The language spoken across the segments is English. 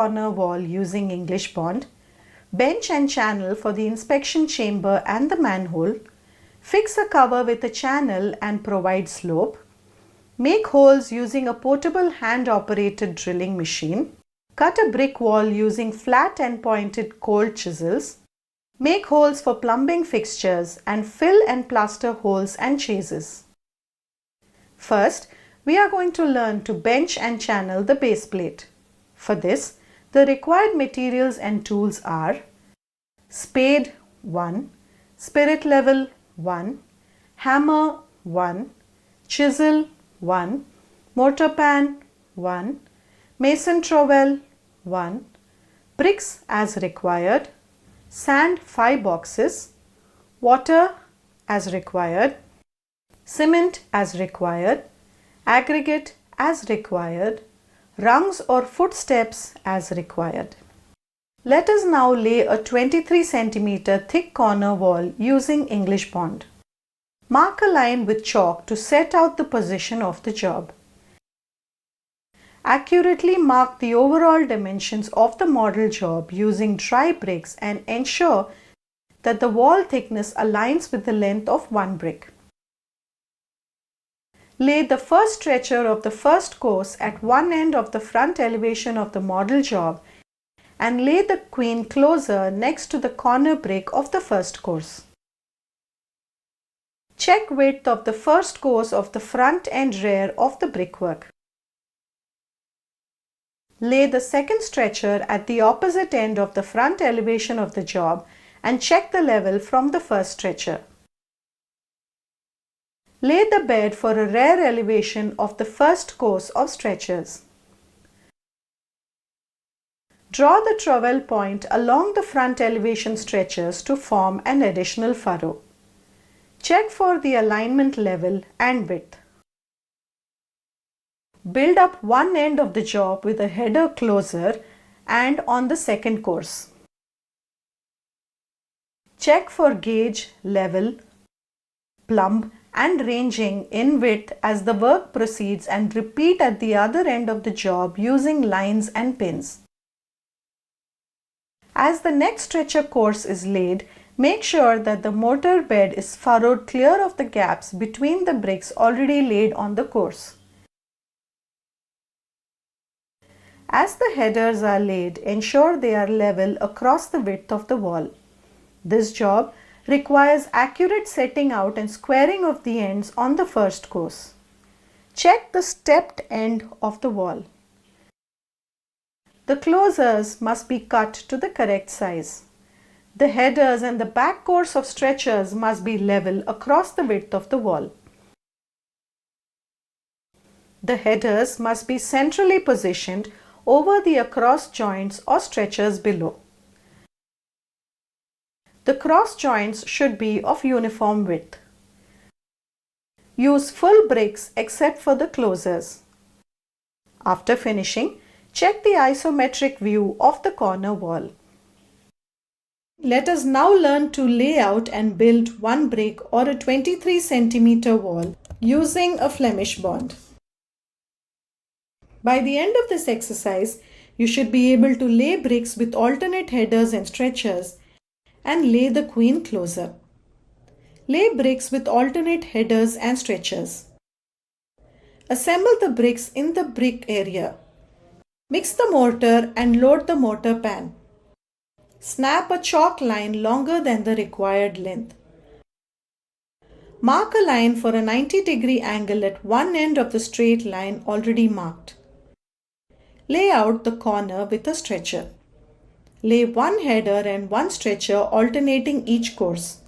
corner wall using English bond, bench and channel for the inspection chamber and the manhole, fix a cover with a channel and provide slope, make holes using a portable hand-operated drilling machine, cut a brick wall using flat and pointed cold chisels, make holes for plumbing fixtures and fill and plaster holes and chases. First, we are going to learn to bench and channel the base plate. For this, the required materials and tools are spade 1, spirit level 1, hammer 1, chisel 1, mortar pan 1, mason trowel 1, bricks as required, sand 5 boxes, water as required, cement as required, aggregate as required, rungs or footsteps as required. Let us now lay a 23 cm thick corner wall using English bond. Mark a line with chalk to set out the position of the job. Accurately mark the overall dimensions of the model job using dry bricks and ensure that the wall thickness aligns with the length of one brick. Lay the first stretcher of the first course at one end of the front elevation of the model job and lay the queen closer next to the corner brick of the first course. Check width of the first course of the front and rear of the brickwork. Lay the second stretcher at the opposite end of the front elevation of the job and check the level from the first stretcher. Lay the bed for a rear elevation of the first course of stretchers. Draw the trowel point along the front elevation stretchers to form an additional furrow. Check for the alignment level and width. Build up one end of the job with a header closer and on the second course. Check for gauge, level, plumb and ranging in width as the work proceeds and repeat at the other end of the job using lines and pins. As the next stretcher course is laid, make sure that the mortar bed is furrowed clear of the gaps between the bricks already laid on the course. As the headers are laid, ensure they are level across the width of the wall. This job requires accurate setting out and squaring of the ends on the first course. Check the stepped end of the wall. The closers must be cut to the correct size. The headers and the back course of stretchers must be level across the width of the wall. The headers must be centrally positioned over the across joints or stretchers below. The cross joints should be of uniform width. Use full bricks except for the closers. After finishing, check the isometric view of the corner wall. Let us now learn to lay out and build one brick or a 23 cm wall using a Flemish bond. By the end of this exercise, you should be able to lay bricks with alternate headers and stretchers and lay the queen closer. Lay bricks with alternate headers and stretchers. Assemble the bricks in the brick area. Mix the mortar and load the mortar pan. Snap a chalk line longer than the required length. Mark a line for a 90-degree angle at one end of the straight line already marked. Lay out the corner with a stretcher. Lay one header and one stretcher alternating each course.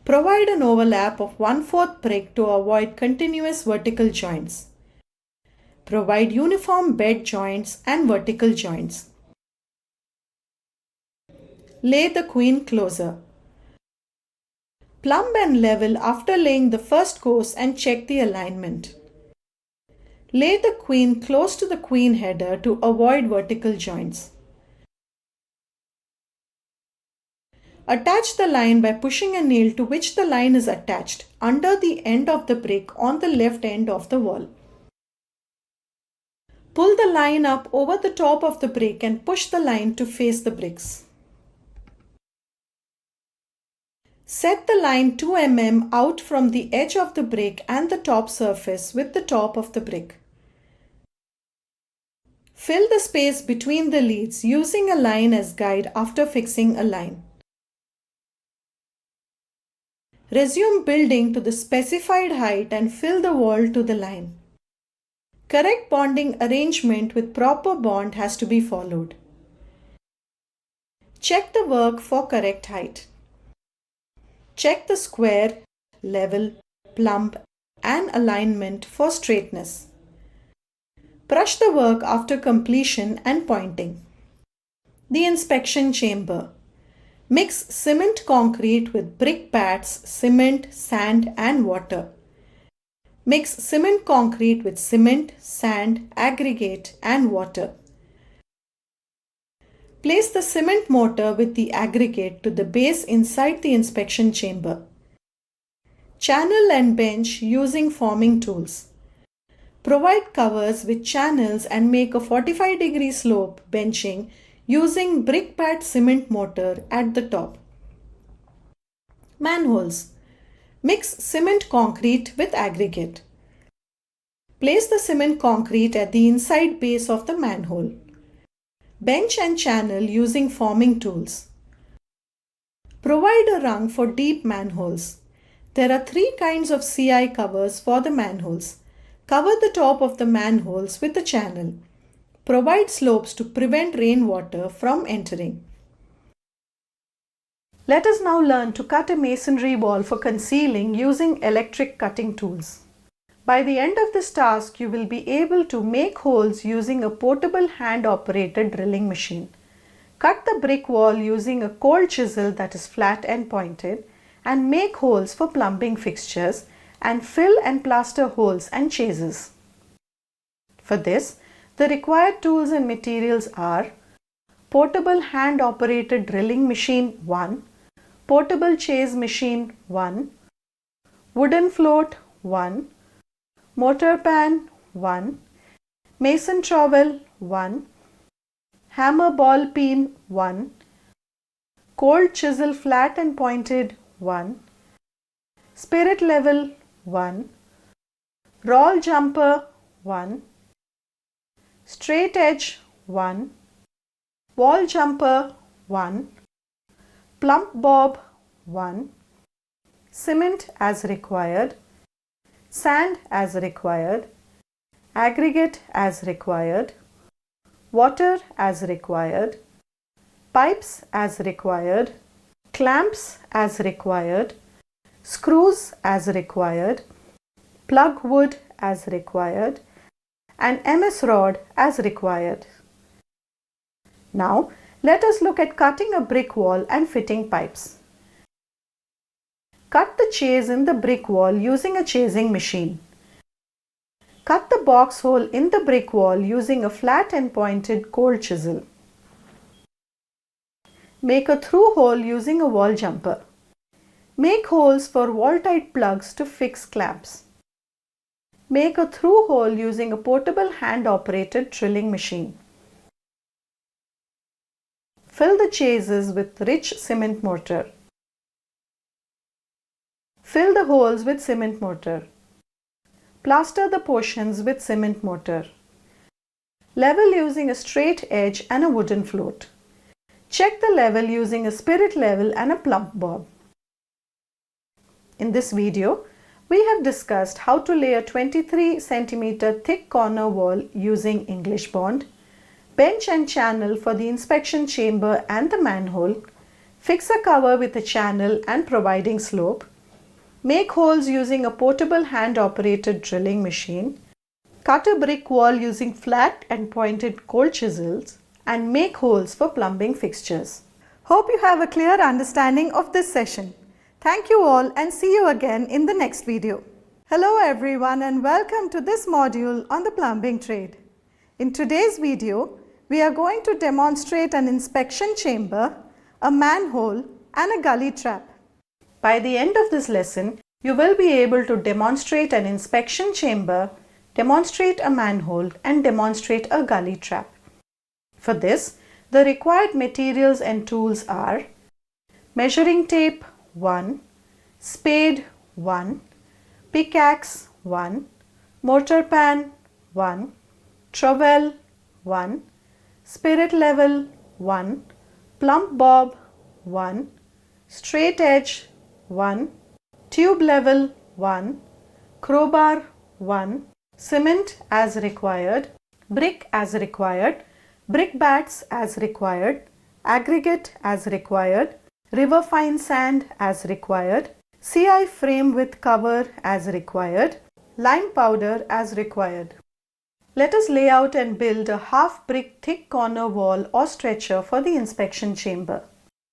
Provide an overlap of 1/4 brick to avoid continuous vertical joints. Provide uniform bed joints and vertical joints. Lay the queen closer. Plumb and level after laying the first course and check the alignment. Lay the queen close to the queen header to avoid vertical joints. Attach the line by pushing a nail to which the line is attached under the end of the brick on the left end of the wall. Pull the line up over the top of the brick and push the line to face the bricks. Set the line 2 mm out from the edge of the brick and the top surface with the top of the brick. Fill the space between the leads using a line as guide after fixing a line. Resume building to the specified height and fill the wall to the line. Correct bonding arrangement with proper bond has to be followed. Check the work for correct height. Check the square, level, plumb and alignment for straightness. Brush the work after completion and pointing. The inspection chamber. Mix cement concrete with brick pads, cement, sand and water. Mix cement concrete with cement, sand, aggregate and water. Place the cement mortar with the aggregate to the base inside the inspection chamber. Channel and bench using forming tools. Provide covers with channels and make a 45-degree slope benching using brick pad cement mortar at the top. Manholes. Mix cement concrete with aggregate. Place the cement concrete at the inside base of the manhole. Bench and channel using forming tools. Provide a rung for deep manholes. There are 3 kinds of CI covers for the manholes. Cover the top of the manholes with a channel. Provide slopes to prevent rainwater from entering. Let us now learn to cut a masonry wall for concealing using electric cutting tools. By the end of this task, you will be able to make holes using a portable hand-operated drilling machine. Cut the brick wall using a cold chisel that is flat and pointed and make holes for plumbing fixtures and fill and plaster holes and chases. For this, the required tools and materials are portable hand-operated drilling machine 1, portable chase machine 1, wooden float 1, mortar pan 1, mason trowel 1, hammer ball peen 1, cold chisel flat and pointed 1, spirit level 1, roll jumper 1, straight edge 1, wall jumper 1, plump bob 1, cement as required, sand as required, aggregate as required, water as required, pipes as required, clamps as required, screws as required, plug wood as required, and MS rod as required. Now, let us look at cutting a brick wall and fitting pipes. Cut the chase in the brick wall using a chasing machine. Cut the box hole in the brick wall using a flat and pointed cold chisel. Make a through hole using a wall jumper. Make holes for wall-tight plugs to fix clamps. Make a through hole using a portable hand-operated drilling machine. Fill the chases with rich cement mortar. Fill the holes with cement mortar. Plaster the portions with cement mortar. Level using a straight edge and a wooden float. Check the level using a spirit level and a plump bob. In this video, we have discussed how to lay a 23 cm thick corner wall using English bond, bench and channel for the inspection chamber and the manhole, fix a cover with a channel and providing slope, make holes using a portable hand-operated drilling machine, cut a brick wall using flat and pointed cold chisels, and make holes for plumbing fixtures. Hope you have a clear understanding of this session. Thank you all and see you again in the next video. Hello everyone and welcome to this module on the plumbing trade. In today's video, we are going to demonstrate an inspection chamber, a manhole and a gully trap. By the end of this lesson, you will be able to demonstrate an inspection chamber, demonstrate a manhole and demonstrate a gully trap. For this, the required materials and tools are measuring tape 1, spade 1, pickaxe 1, mortar pan 1, trowel 1, spirit level 1, plumb bob 1, straight edge 1, tube level 1, crowbar 1, cement as required, brick as required, brick bats as required, aggregate as required, river fine sand as required, CI frame with cover as required, lime powder as required. Let us lay out and build a half brick thick corner wall or stretcher for the inspection chamber.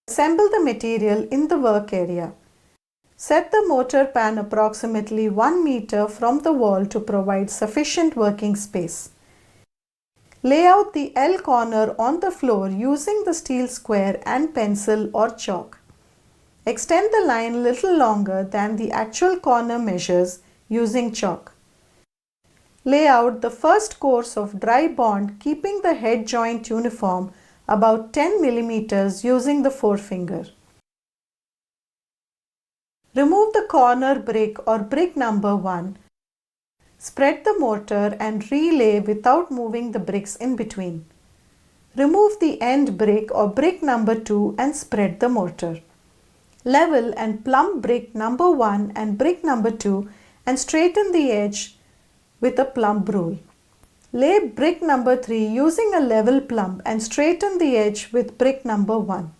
Assemble the material in the work area. Set the mortar pan approximately 1 meter from the wall to provide sufficient working space. Lay out the L corner on the floor using the steel square and pencil or chalk. Extend the line little longer than the actual corner measures using chalk. Lay out the first course of dry bond keeping the head joint uniform about 10 mm using the forefinger. Remove the corner brick or brick number 1. Spread the mortar and relay without moving the bricks in between. Remove the end brick or brick number 2 and spread the mortar. Level and plumb brick number 1 and brick number 2 and straighten the edge with a plumb rule. Lay brick number 3 using a level plumb and straighten the edge with brick number 1.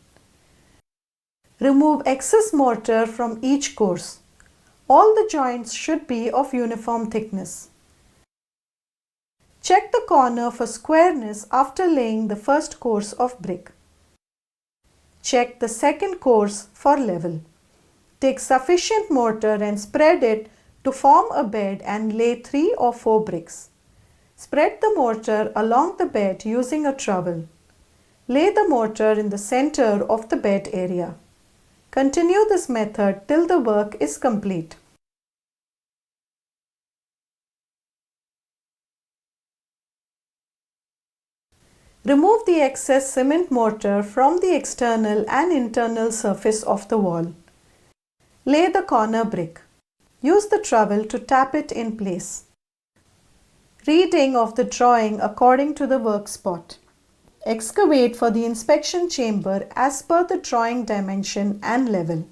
Remove excess mortar from each course. All the joints should be of uniform thickness. Check the corner for squareness after laying the first course of brick. Check the second course for level. Take sufficient mortar and spread it to form a bed and lay 3 or 4 bricks. Spread the mortar along the bed using a trowel. Lay the mortar in the center of the bed area. Continue this method till the work is complete. Remove the excess cement mortar from the external and internal surface of the wall. Lay the corner brick. Use the trowel to tap it in place. Reading of the drawing according to the work spot. Excavate for the inspection chamber as per the drawing dimension and level.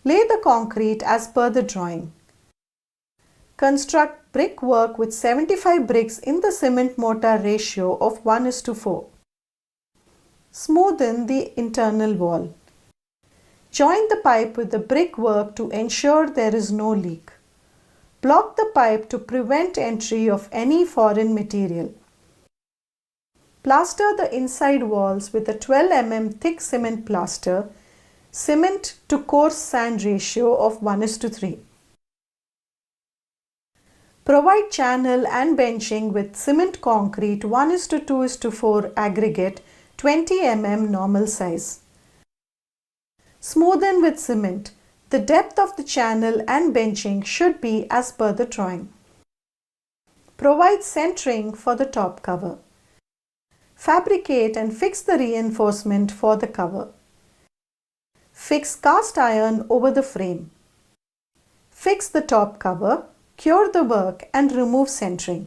Lay the concrete as per the drawing. Construct brickwork with 75 bricks in the cement mortar ratio of 1:4. Smoothen the internal wall. Join the pipe with the brickwork to ensure there is no leak. Block the pipe to prevent entry of any foreign material. Plaster the inside walls with a 12 mm thick cement plaster, cement to coarse sand ratio of 1:3. Provide channel and benching with cement concrete 1:2:4 aggregate 20 mm normal size. Smoothen with cement. The depth of the channel and benching should be as per the drawing. Provide centering for the top cover. Fabricate and fix the reinforcement for the cover. Fix cast iron over the frame. Fix the top cover, cure the work and remove centering.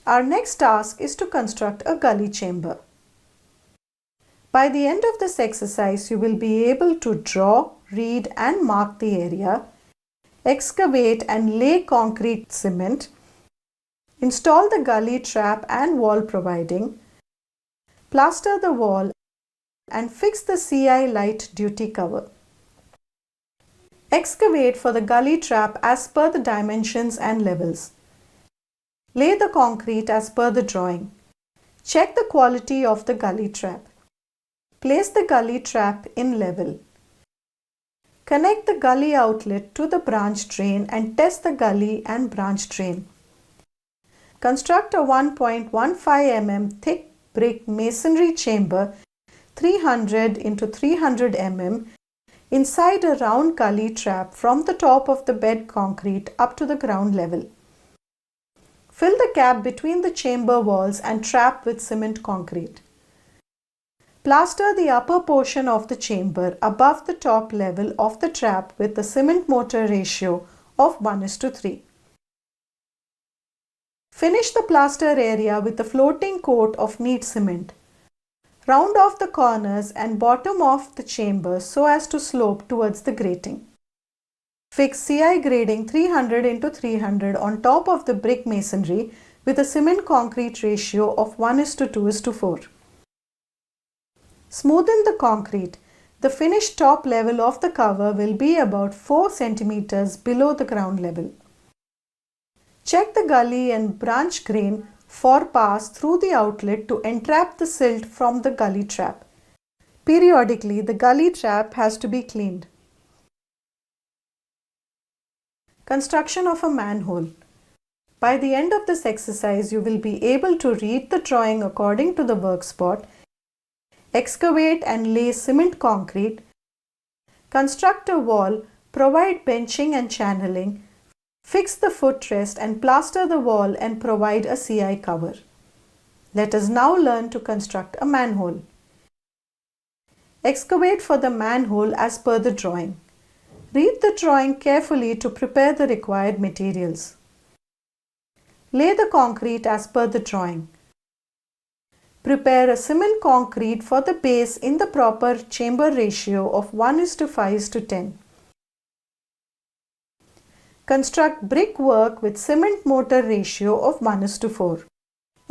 Our next task is to construct a gully chamber. By the end of this exercise, you will be able to draw, read and mark the area, excavate and lay concrete cement, install the gully trap and wall providing, plaster the wall and fix the CI light duty cover. Excavate for the gully trap as per the dimensions and levels. Lay the concrete as per the drawing. Check the quality of the gully trap. Place the gully trap in level. Connect the gully outlet to the branch drain and test the gully and branch drain. Construct a 1.15 mm thick brick masonry chamber 300 × 300 mm inside a round gully trap from the top of the bed concrete up to the ground level. Fill the gap between the chamber walls and trap with cement concrete. Plaster the upper portion of the chamber above the top level of the trap with a cement mortar ratio of 1:3. Finish the plaster area with a floating coat of neat cement. Round off the corners and bottom of the chamber so as to slope towards the grating. Fix CI grading 300 into 300 on top of the brick masonry with a cement concrete ratio of 1:2:4. Smoothen the concrete. The finished top level of the cover will be about 4 centimeters below the ground level. Check the gully and branch grain for pass through the outlet to entrap the silt from the gully trap. Periodically, the gully trap has to be cleaned. Construction of a manhole. By the end of this exercise, you will be able to read the drawing according to the work spot, excavate and lay cement concrete, construct a wall, provide benching and channeling, fix the footrest and plaster the wall and provide a CI cover. Let us now learn to construct a manhole. Excavate for the manhole as per the drawing. Read the drawing carefully to prepare the required materials. Lay the concrete as per the drawing. Prepare a cement concrete for the base in the proper chamber ratio of 1:5:10. Construct brickwork with cement mortar ratio of 1:4.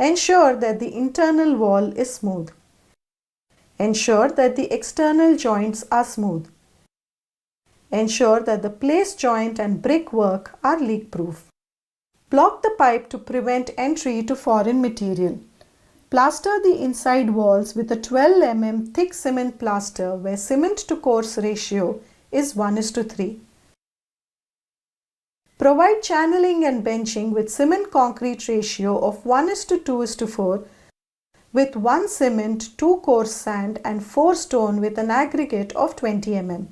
Ensure that the internal wall is smooth. Ensure that the external joints are smooth. Ensure that the place joint and brickwork are leak-proof. Block the pipe to prevent entry to foreign material. Plaster the inside walls with a 12 mm thick cement plaster where cement to coarse ratio is 1:3. Provide channeling and benching with cement concrete ratio of 1:2:4 with 1 cement, 2 coarse sand and 4 stone with an aggregate of 20 mm.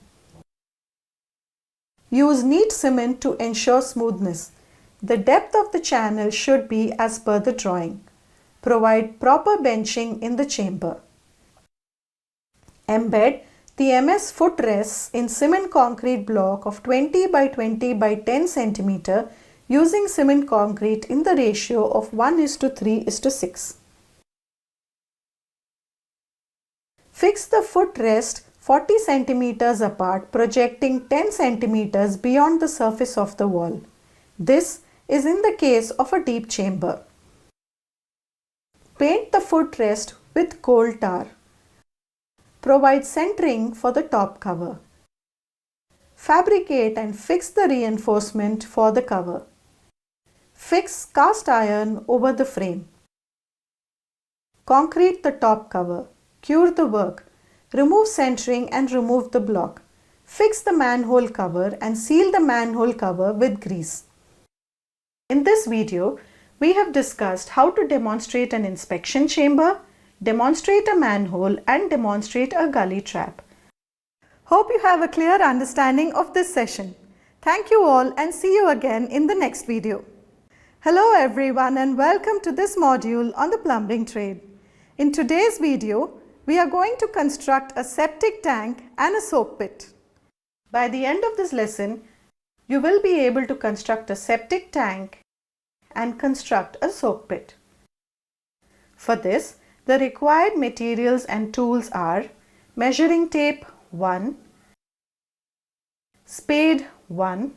Use neat cement to ensure smoothness. The depth of the channel should be as per the drawing. Provide proper benching in the chamber. Embed the MS footrests in cement concrete block of 20 by 20 by 10 cm using cement concrete in the ratio of 1:3:6. Fix the footrest 40 cm apart, projecting 10 cm beyond the surface of the wall. This is in the case of a deep chamber. Paint the footrest with coal tar. Provide centering for the top cover. Fabricate and fix the reinforcement for the cover. Fix cast iron over the frame. Concrete the top cover. Cure the work. Remove centering and remove the block. Fix the manhole cover and seal the manhole cover with grease. In this video, we have discussed how to demonstrate an inspection chamber, demonstrate a manhole and demonstrate a gully trap. Hope you have a clear understanding of this session. Thank you all and see you again in the next video. Hello everyone and welcome to this module on the plumbing trade. In today's video, we are going to construct a septic tank and a soak pit. By the end of this lesson, you will be able to construct a septic tank and construct a soak pit. For this, the required materials and tools are measuring tape 1, spade 1,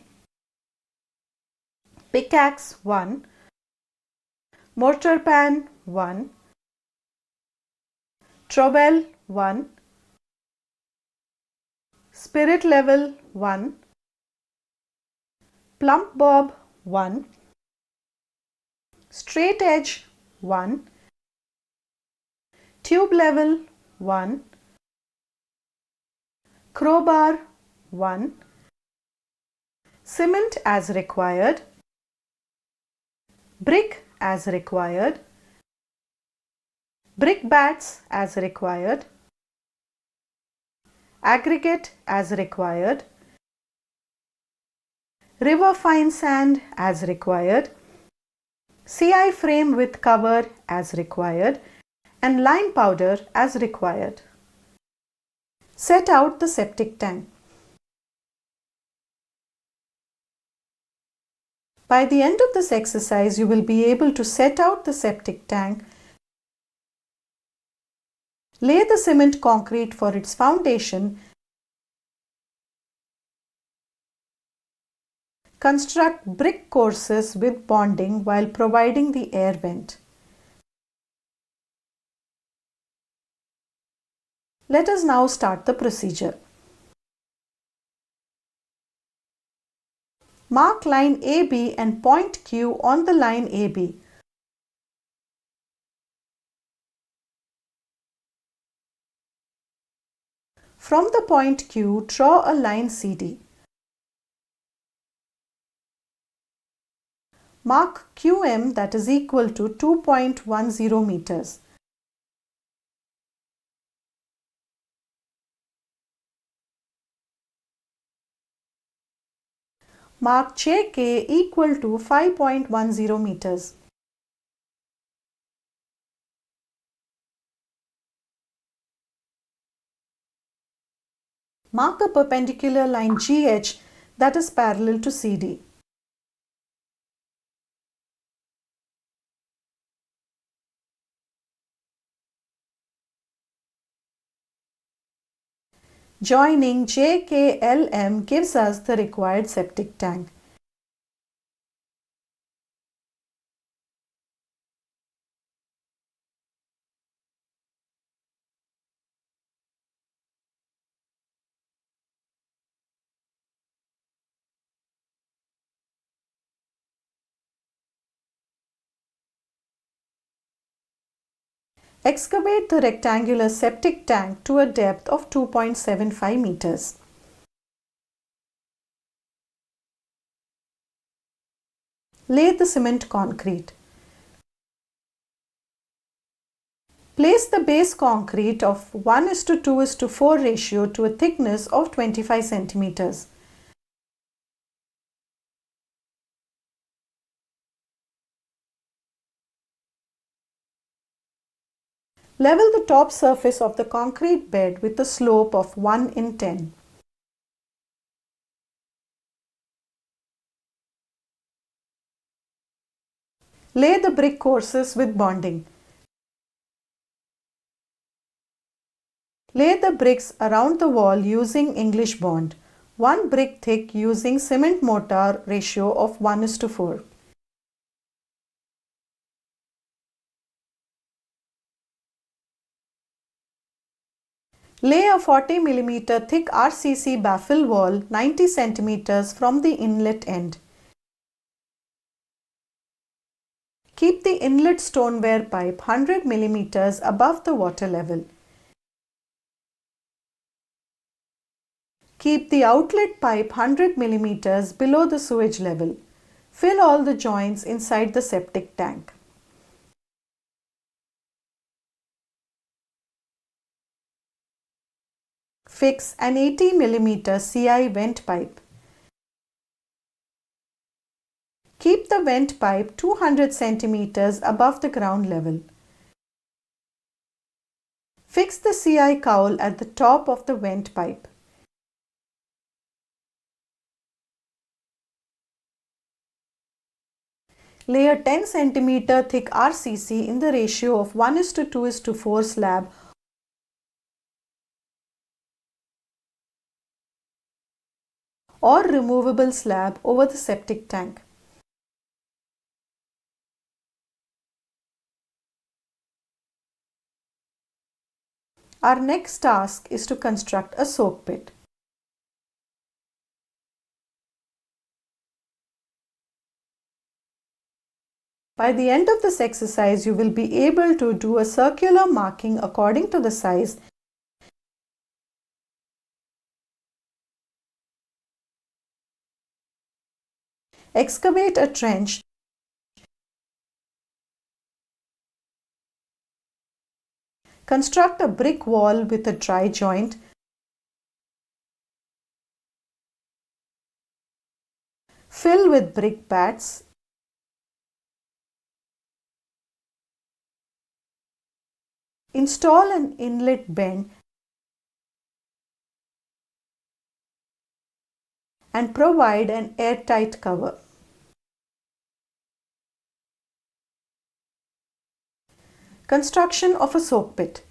pickaxe 1, mortar pan 1, trowel 1, spirit level 1, plump bob 1, straight edge 1, tube level 1, crowbar 1, cement as required, brick as required, brick bats as required, aggregate as required, river fine sand as required, CI frame with cover as required, and lime powder as required. Set out the septic tank. By the end of this exercise, you will be able to set out the septic tank, lay the cement concrete for its foundation, construct brick courses with bonding while providing the air vent. Let us now start the procedure. Mark line AB and point Q on the line AB. From the point Q, draw a line CD. Mark QM, that is equal to 2.10 meters. Mark JK equal to 5.10 meters. Mark a perpendicular line GH that is parallel to CD. Joining JKLM gives us the required septic tank. Excavate the rectangular septic tank to a depth of 2.75 meters. Lay the cement concrete. Place the base concrete of 1:2:4 ratio to a thickness of 25 centimeters. Level the top surface of the concrete bed with a slope of 1:10. Lay the brick courses with bonding. Lay the bricks around the wall using English bond, 1 brick thick using cement mortar ratio of 1:4. Lay a 40 mm thick RCC baffle wall 90 cm from the inlet end. Keep the inlet stoneware pipe 100 mm above the water level. Keep the outlet pipe 100 mm below the sewage level. Fill all the joints inside the septic tank. Fix an 80 mm CI vent pipe. Keep the vent pipe 200 cm above the ground level. Fix the CI cowl at the top of the vent pipe. Lay a 10 cm thick RCC in the ratio of 1:2:4 slab or removable slab over the septic tank. Our next task is to construct a soak pit. By the end of this exercise, you will be able to do a circular marking according to the size excavate a trench, construct a brick wall with a dry joint, Fill with brick bats. Install an inlet bend and provide an airtight cover. Construction of a soak pit.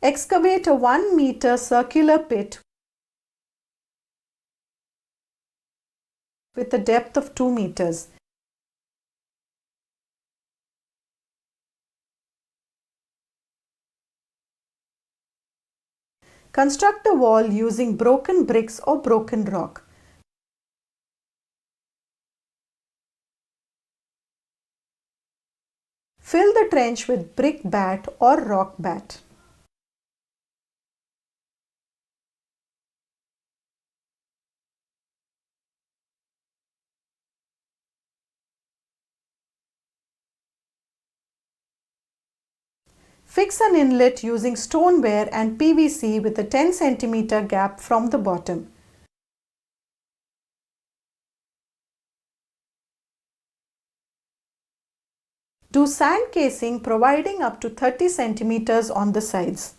Excavate a 1 meter circular pit with a depth of 2 meters. Construct a wall using broken bricks or broken rock. Fill the trench with brick bat or rock bat. Fix an inlet using stoneware and PVC with a 10 cm gap from the bottom. Do sand casing providing up to 30 cm on the sides.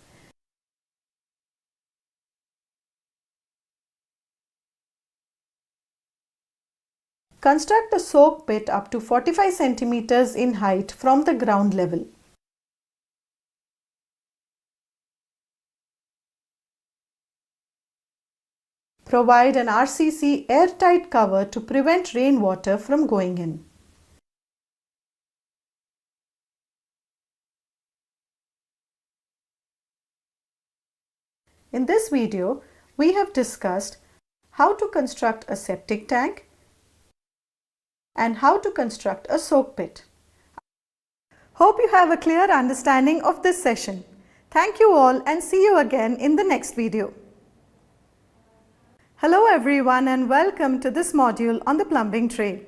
Construct a soak pit up to 45 cm in height from the ground level. Provide an RCC airtight cover to prevent rainwater from going in. In this video, we have discussed how to construct a septic tank and how to construct a soak pit. Hope you have a clear understanding of this session. Thank you all and see you again in the next video. Hello everyone and welcome to this module on the plumbing trade.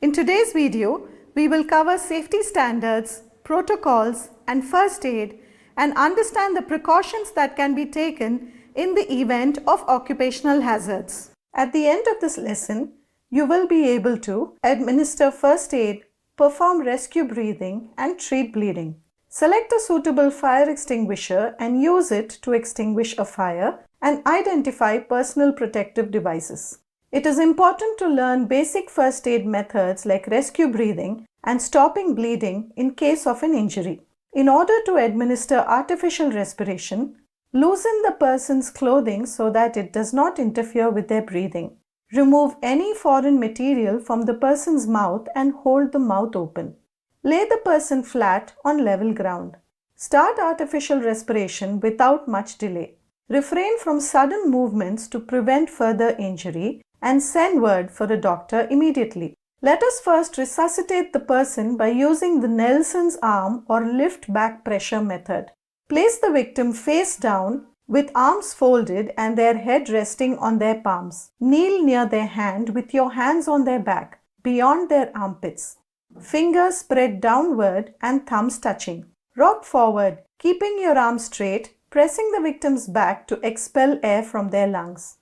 In today's video, we will cover safety standards, protocols and first aid and understand the precautions that can be taken in the event of occupational hazards. At the end of this lesson, you will be able to administer first aid, perform rescue breathing and treat bleeding. Select a suitable fire extinguisher and use it to extinguish a fire and identify personal protective devices. It is important to learn basic first aid methods like rescue breathing and stopping bleeding in case of an injury. In order to administer artificial respiration, loosen the person's clothing so that it does not interfere with their breathing. Remove any foreign material from the person's mouth and hold the mouth open. Lay the person flat on level ground. Start artificial respiration without much delay. Refrain from sudden movements to prevent further injury and send word for a doctor immediately. Let us first resuscitate the person by using the Nelson's arm or lift back pressure method. Place the victim face down with arms folded and their head resting on their palms. Kneel near their hand with your hands on their back, beyond their armpits. Fingers spread downward and thumbs touching. Rock forward, keeping your arms straight, pressing the victim's back to expel air from their lungs.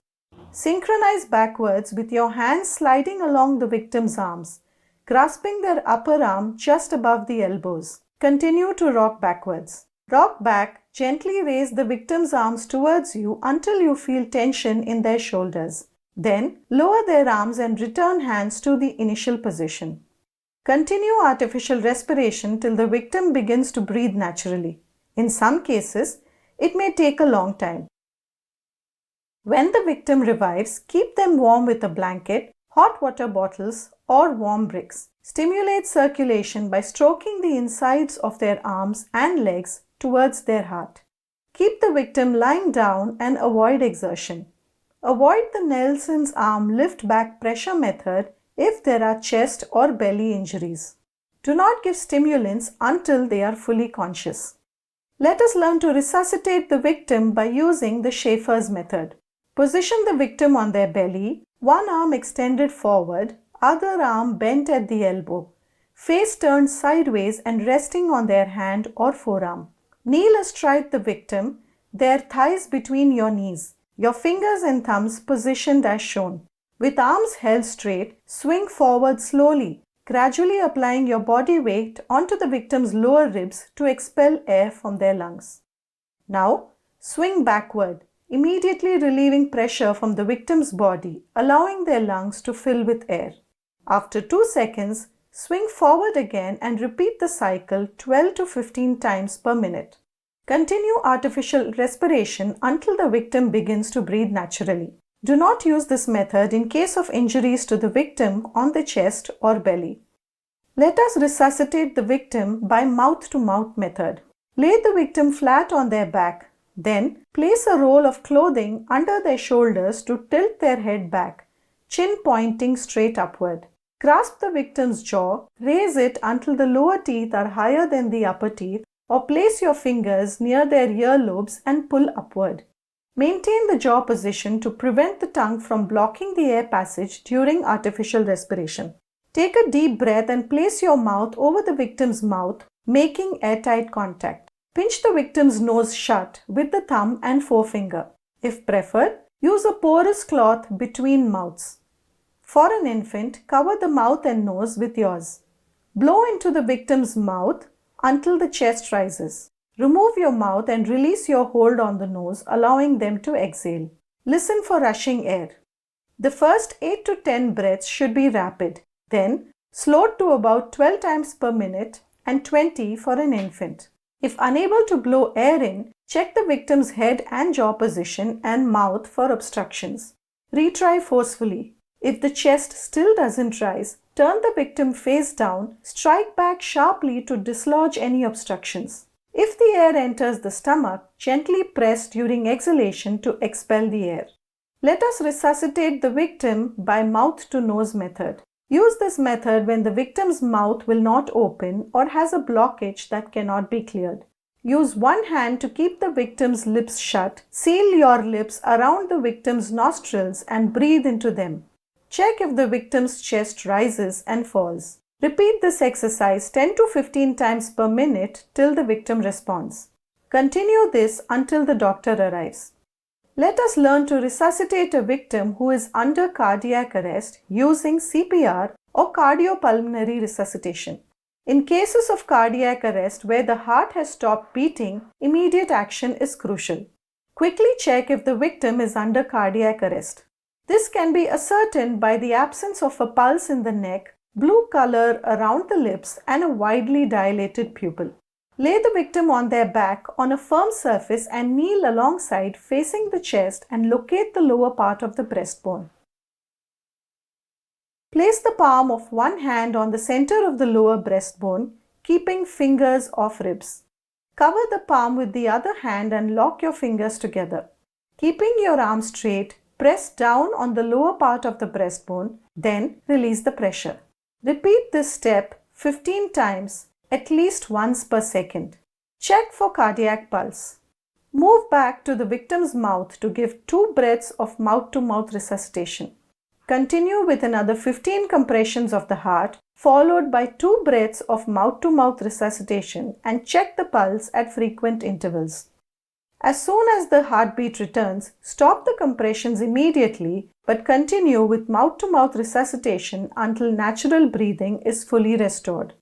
Synchronize backwards with your hands sliding along the victim's arms, grasping their upper arm just above the elbows. Continue to rock backwards. Rock back, gently raise the victim's arms towards you until you feel tension in their shoulders. Then, lower their arms and return hands to the initial position. Continue artificial respiration till the victim begins to breathe naturally. In some cases, it may take a long time. When the victim revives, keep them warm with a blanket, hot water bottles, or warm bricks. Stimulate circulation by stroking the insides of their arms and legs towards their heart. Keep the victim lying down and avoid exertion. Avoid the Nelson's arm lift back pressure method if there are chest or belly injuries. Do not give stimulants until they are fully conscious. Let us learn to resuscitate the victim by using the Schaefer's method. Position the victim on their belly, one arm extended forward, other arm bent at the elbow, face turned sideways and resting on their hand or forearm. Kneel astride the victim, their thighs between your knees, your fingers and thumbs positioned as shown. With arms held straight, swing forward slowly, gradually applying your body weight onto the victim's lower ribs to expel air from their lungs. Now, swing backward, immediately relieving pressure from the victim's body, allowing their lungs to fill with air. After 2 seconds, swing forward again and repeat the cycle 12 to 15 times per minute. Continue artificial respiration until the victim begins to breathe naturally. Do not use this method in case of injuries to the victim on the chest or belly. Let us resuscitate the victim by mouth-to-mouth method. Lay the victim flat on their back. Then place a roll of clothing under their shoulders to tilt their head back, chin pointing straight upward. Grasp the victim's jaw, raise it until the lower teeth are higher than the upper teeth, or place your fingers near their earlobes and pull upward. Maintain the jaw position to prevent the tongue from blocking the air passage during artificial respiration. Take a deep breath and place your mouth over the victim's mouth, making airtight contact. Pinch the victim's nose shut with the thumb and forefinger. If preferred, use a porous cloth between mouths. For an infant, cover the mouth and nose with yours. Blow into the victim's mouth until the chest rises. Remove your mouth and release your hold on the nose, allowing them to exhale. Listen for rushing air. The first 8 to 10 breaths should be rapid, then slowed to about 12 times per minute and 20 for an infant. If unable to blow air in, check the victim's head and jaw position and mouth for obstructions. Retry forcefully. If the chest still doesn't rise, turn the victim face down, strike back sharply to dislodge any obstructions. If the air enters the stomach, gently press during exhalation to expel the air. Let us resuscitate the victim by mouth-to-nose method. Use this method when the victim's mouth will not open or has a blockage that cannot be cleared. Use one hand to keep the victim's lips shut. Seal your lips around the victim's nostrils and breathe into them. Check if the victim's chest rises and falls. Repeat this exercise 10 to 15 times per minute till the victim responds. Continue this until the doctor arrives. Let us learn to resuscitate a victim who is under cardiac arrest using CPR or cardiopulmonary resuscitation. In cases of cardiac arrest where the heart has stopped beating, immediate action is crucial. Quickly check if the victim is under cardiac arrest. This can be ascertained by the absence of a pulse in the neck, blue color around the lips, and a widely dilated pupil. Lay the victim on their back on a firm surface and kneel alongside facing the chest and locate the lower part of the breastbone. Place the palm of one hand on the center of the lower breastbone, keeping fingers off ribs. Cover the palm with the other hand and lock your fingers together. Keeping your arm straight, press down on the lower part of the breastbone, then release the pressure. Repeat this step 15 times, at least once per second. Check for cardiac pulse. Move back to the victim's mouth to give 2 breaths of mouth-to-mouth resuscitation. Continue with another 15 compressions of the heart, followed by 2 breaths of mouth-to-mouth resuscitation, and check the pulse at frequent intervals. As soon as the heartbeat returns, stop the compressions immediately, but continue with mouth-to-mouth resuscitation until natural breathing is fully restored.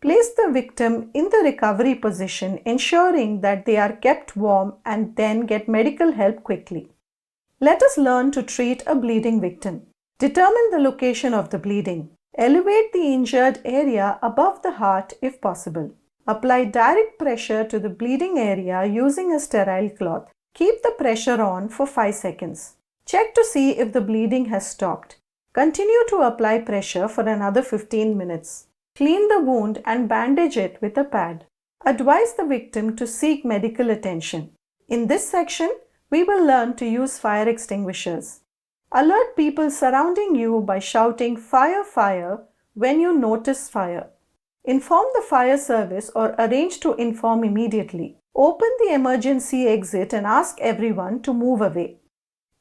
Place the victim in the recovery position, ensuring that they are kept warm, and then get medical help quickly. Let us learn to treat a bleeding victim. Determine the location of the bleeding. Elevate the injured area above the heart if possible. Apply direct pressure to the bleeding area using a sterile cloth. Keep the pressure on for 5 seconds. Check to see if the bleeding has stopped. Continue to apply pressure for another 15 minutes. Clean the wound and bandage it with a pad. Advise the victim to seek medical attention. In this section, we will learn to use fire extinguishers. Alert people surrounding you by shouting "Fire, fire" when you notice fire. Inform the fire service or arrange to inform immediately. Open the emergency exit and ask everyone to move away.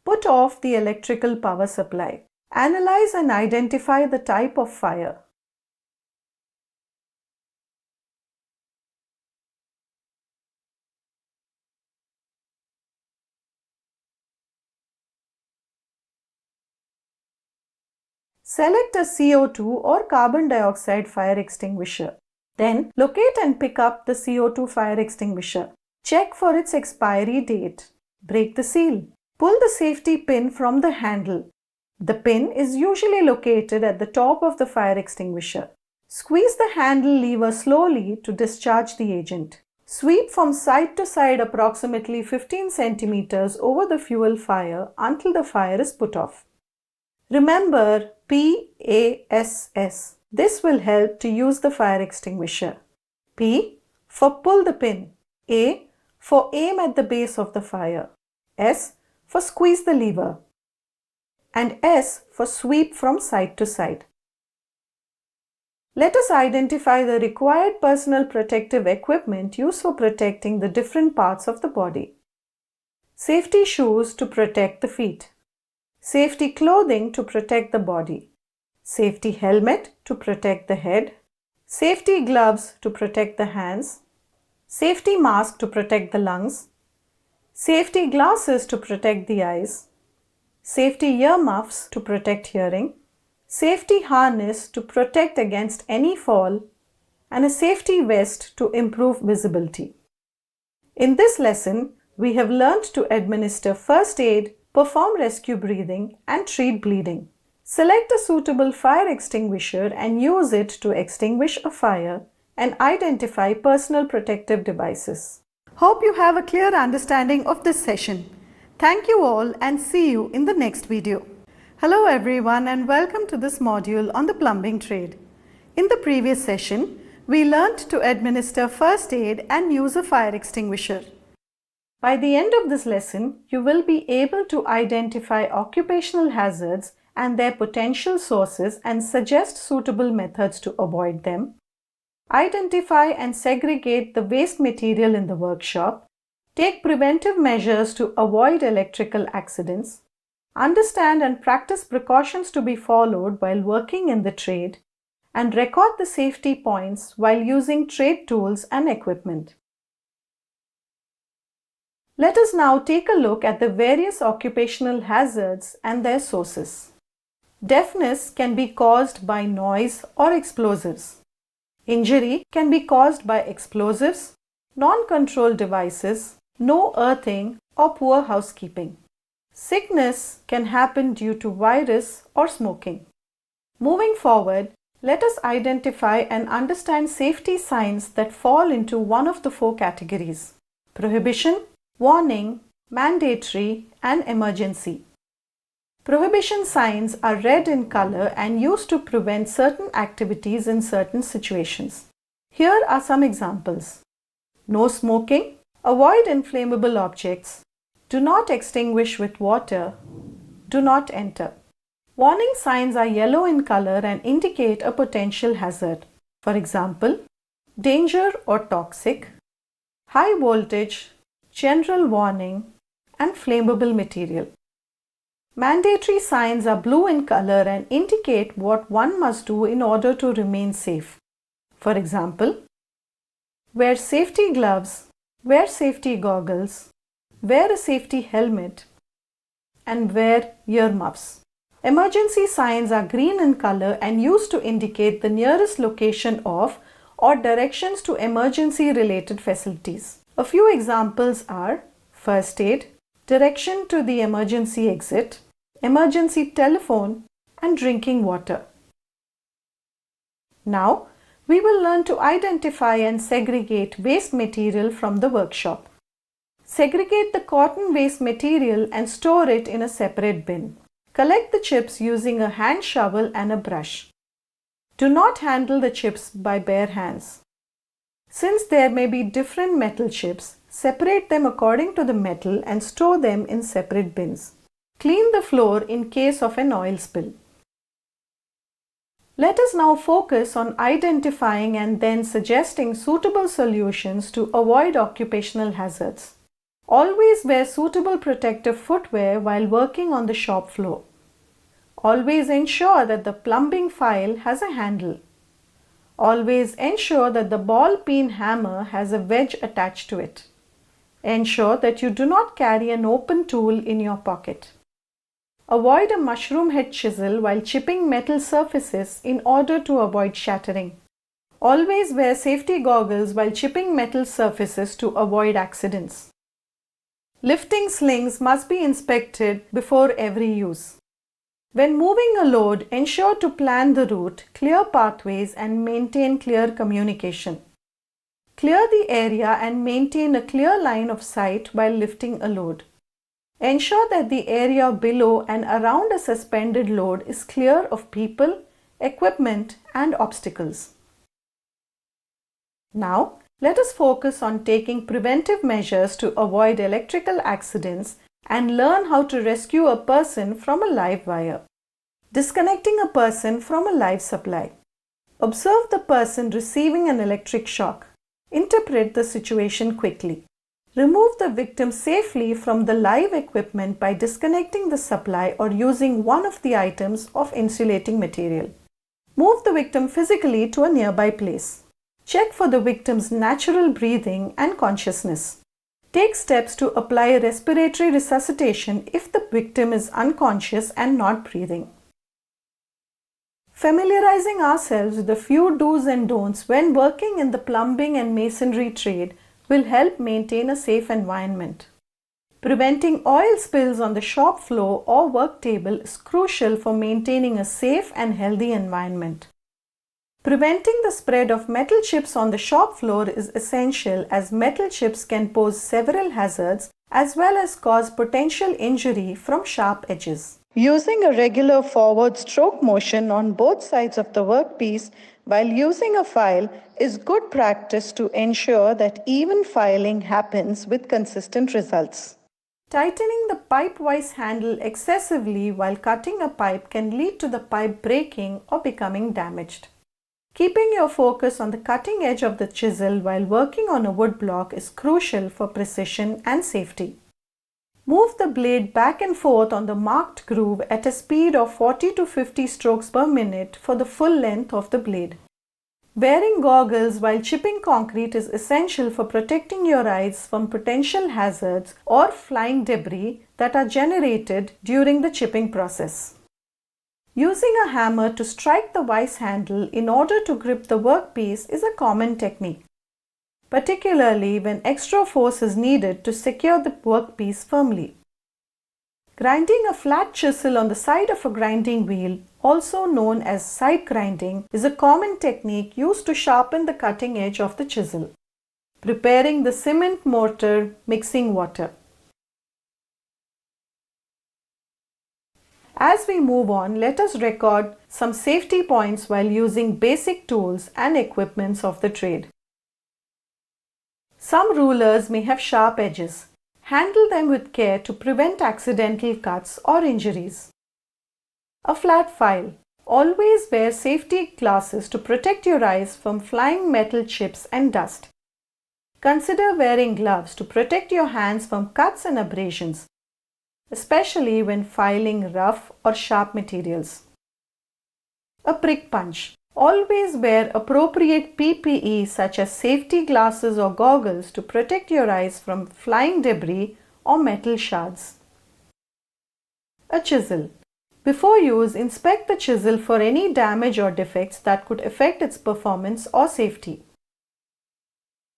Put off the electrical power supply. Analyze and identify the type of fire. Select a CO2 or carbon dioxide fire extinguisher. Then locate and pick up the CO2 fire extinguisher. Check for its expiry date. Break the seal. Pull the safety pin from the handle. The pin is usually located at the top of the fire extinguisher. Squeeze the handle lever slowly to discharge the agent. Sweep from side to side approximately 15 centimeters over the fuel fire until the fire is put off. Remember PASS. This will help to use the fire extinguisher. P for pull the pin. A for aim at the base of the fire. S for squeeze the lever. And S for sweep from side to side. Let us identify the required personal protective equipment used for protecting the different parts of the body. Safety shoes to protect the feet. Safety clothing to protect the body. Safety helmet to protect the head. Safety gloves to protect the hands. Safety mask to protect the lungs. Safety glasses to protect the eyes. Safety earmuffs to protect hearing. Safety harness to protect against any fall, and a safety vest to improve visibility. In this lesson, we have learned to administer first aid, perform rescue breathing, and treat bleeding. Select a suitable fire extinguisher and use it to extinguish a fire and identify personal protective devices. Hope you have a clear understanding of this session. Thank you all and see you in the next video. Hello everyone and welcome to this module on the plumbing trade. In the previous session, we learned to administer first aid and use a fire extinguisher. By the end of this lesson, you will be able to identify occupational hazards and their potential sources and suggest suitable methods to avoid them, identify and segregate the waste material in the workshop, take preventive measures to avoid electrical accidents, understand and practice precautions to be followed while working in the trade, and record the safety points while using trade tools and equipment. Let us now take a look at the various occupational hazards and their sources. Deafness can be caused by noise or explosives. Injury can be caused by explosives, non-controlled devices, no earthing, or poor housekeeping. Sickness can happen due to virus or smoking. Moving forward, let us identify and understand safety signs that fall into one of the four categories: prohibition, warning, mandatory, and emergency. Prohibition signs are red in color and used to prevent certain activities in certain situations. Here are some examples: no smoking, avoid inflammable objects, do not extinguish with water, do not enter. Warning signs are yellow in color and indicate a potential hazard. For example, danger or toxic, high voltage, general warning, and flammable material. Mandatory signs are blue in color and indicate what one must do in order to remain safe. For example, wear safety gloves, wear safety goggles, wear a safety helmet, and wear earmuffs. Emergency signs are green in color and used to indicate the nearest location of or directions to emergency related facilities. A few examples are first aid, direction to the emergency exit, emergency telephone, and drinking water. Now, we will learn to identify and segregate waste material from the workshop. Segregate the cotton waste material and store it in a separate bin. Collect the chips using a hand shovel and a brush. Do not handle the chips by bare hands. Since there may be different metal chips, separate them according to the metal and store them in separate bins. Clean the floor in case of an oil spill. Let us now focus on identifying and then suggesting suitable solutions to avoid occupational hazards. Always wear suitable protective footwear while working on the shop floor. Always ensure that the plumbing file has a handle. Always ensure that the ball peen hammer has a wedge attached to it. Ensure that you do not carry an open tool in your pocket. Avoid a mushroom head chisel while chipping metal surfaces in order to avoid shattering. Always wear safety goggles while chipping metal surfaces to avoid accidents. Lifting slings must be inspected before every use. When moving a load, ensure to plan the route, clear pathways, and maintain clear communication. Clear the area and maintain a clear line of sight while lifting a load. Ensure that the area below and around a suspended load is clear of people, equipment, and obstacles. Now, let us focus on taking preventive measures to avoid electrical accidents and learn how to rescue a person from a live wire. Disconnecting a person from a live supply. Observe the person receiving an electric shock. Interpret the situation quickly. Remove the victim safely from the live equipment by disconnecting the supply or using one of the items of insulating material. Move the victim physically to a nearby place. Check for the victim's natural breathing and consciousness. Take steps to apply respiratory resuscitation if the victim is unconscious and not breathing. Familiarizing ourselves with a few do's and don'ts when working in the plumbing and masonry trade will help maintain a safe environment. Preventing oil spills on the shop floor or work table is crucial for maintaining a safe and healthy environment. Preventing the spread of metal chips on the shop floor is essential as metal chips can pose several hazards as well as cause potential injury from sharp edges. Using a regular forward stroke motion on both sides of the workpiece while using a file is good practice to ensure that even filing happens with consistent results. Tightening the pipe vise handle excessively while cutting a pipe can lead to the pipe breaking or becoming damaged. Keeping your focus on the cutting edge of the chisel while working on a wood block is crucial for precision and safety. Move the blade back and forth on the marked groove at a speed of 40 to 50 strokes per minute for the full length of the blade. Wearing goggles while chipping concrete is essential for protecting your eyes from potential hazards or flying debris that are generated during the chipping process. Using a hammer to strike the vise handle in order to grip the workpiece is a common technique, particularly when extra force is needed to secure the workpiece firmly. Grinding a flat chisel on the side of a grinding wheel, also known as side grinding, is a common technique used to sharpen the cutting edge of the chisel. Preparing the cement mortar, mixing water. As we move on, let us record some safety points while using basic tools and equipments of the trade. Some rulers may have sharp edges. Handle them with care to prevent accidental cuts or injuries. A flat file. Always wear safety glasses to protect your eyes from flying metal chips and dust. Consider wearing gloves to protect your hands from cuts and abrasions, especially when filing rough or sharp materials. A prick punch. Always wear appropriate PPE such as safety glasses or goggles to protect your eyes from flying debris or metal shards. A chisel. Before use, inspect the chisel for any damage or defects that could affect its performance or safety.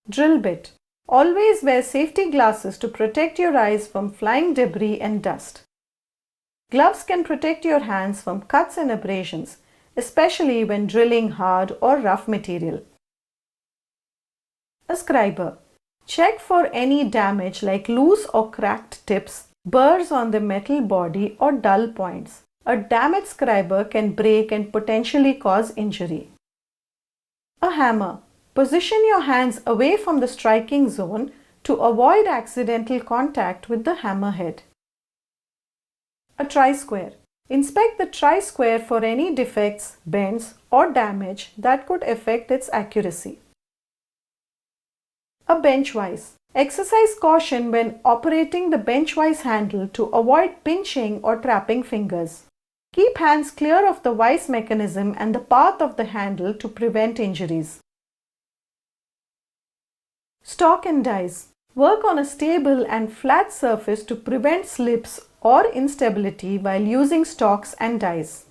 Drill bit. Always wear safety glasses to protect your eyes from flying debris and dust. Gloves can protect your hands from cuts and abrasions, especially when drilling hard or rough material. A scriber. Check for any damage like loose or cracked tips, burrs on the metal body or dull points. A damaged scriber can break and potentially cause injury. A hammer. Position your hands away from the striking zone to avoid accidental contact with the hammer head. A tri-square. Inspect the tri-square for any defects, bends, or damage that could affect its accuracy. A bench vise. Exercise caution when operating the bench vise handle to avoid pinching or trapping fingers. Keep hands clear of the vise mechanism and the path of the handle to prevent injuries. Stock and dies. Work on a stable and flat surface to prevent slips or instability while using stocks and dies.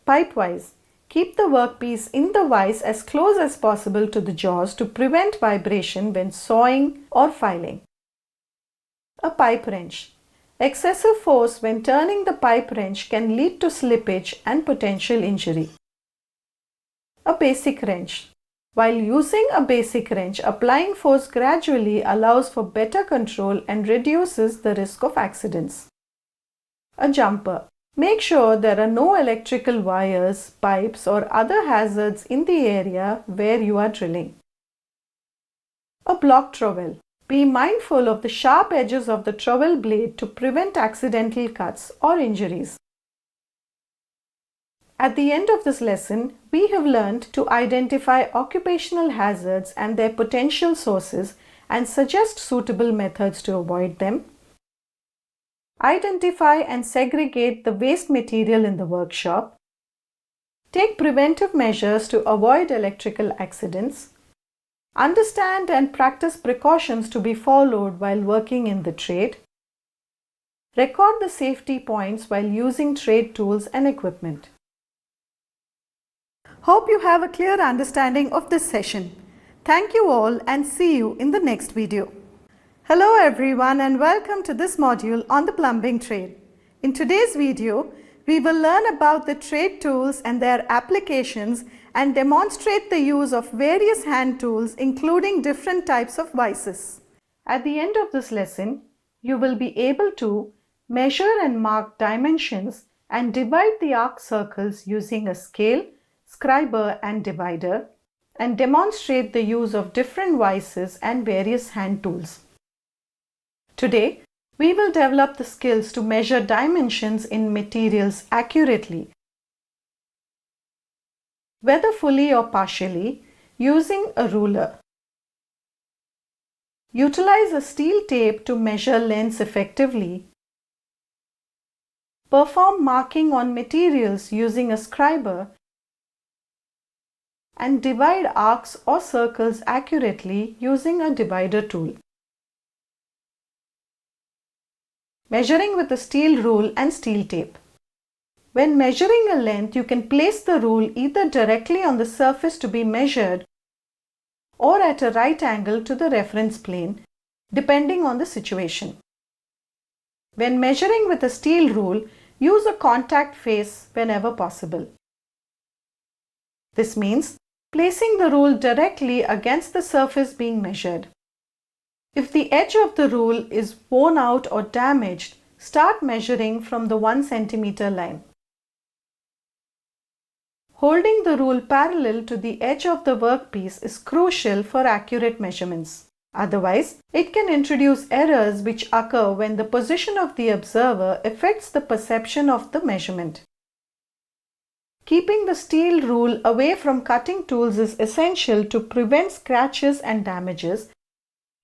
Pipe vise. Keep the workpiece in the vise as close as possible to the jaws to prevent vibration when sawing or filing. A pipe wrench. Excessive force when turning the pipe wrench can lead to slippage and potential injury. A basic wrench. While using a basic wrench, applying force gradually allows for better control and reduces the risk of accidents. A jumper. Make sure there are no electrical wires, pipes or other hazards in the area where you are drilling. A block trowel. Be mindful of the sharp edges of the trowel blade to prevent accidental cuts or injuries. At the end of this lesson, we have learned to identify occupational hazards and their potential sources and suggest suitable methods to avoid them. Identify and segregate the waste material in the workshop. Take preventive measures to avoid electrical accidents. Understand and practice precautions to be followed while working in the trade. Record the safety points while using trade tools and equipment. Hope you have a clear understanding of this session. Thank you all and see you in the next video. Hello everyone and welcome to this module on the plumbing trade. In today's video, we will learn about the trade tools and their applications and demonstrate the use of various hand tools including different types of vices. At the end of this lesson, you will be able to measure and mark dimensions and divide the arc circles using a scale, scriber and divider, and demonstrate the use of different vices and various hand tools. Today, we will develop the skills to measure dimensions in materials accurately, whether fully or partially, using a ruler. Utilize a steel tape to measure lengths effectively. Perform marking on materials using a scriber and divide arcs or circles accurately using a divider tool. Measuring with a steel rule and steel tape. When measuring a length, you can place the rule either directly on the surface to be measured or at a right angle to the reference plane, depending on the situation. When measuring with a steel rule, use a contact face whenever possible. This means placing the rule directly against the surface being measured. If the edge of the rule is worn out or damaged, start measuring from the 1 cm line. Holding the rule parallel to the edge of the workpiece is crucial for accurate measurements. Otherwise, it can introduce errors which occur when the position of the observer affects the perception of the measurement. Keeping the steel rule away from cutting tools is essential to prevent scratches and damages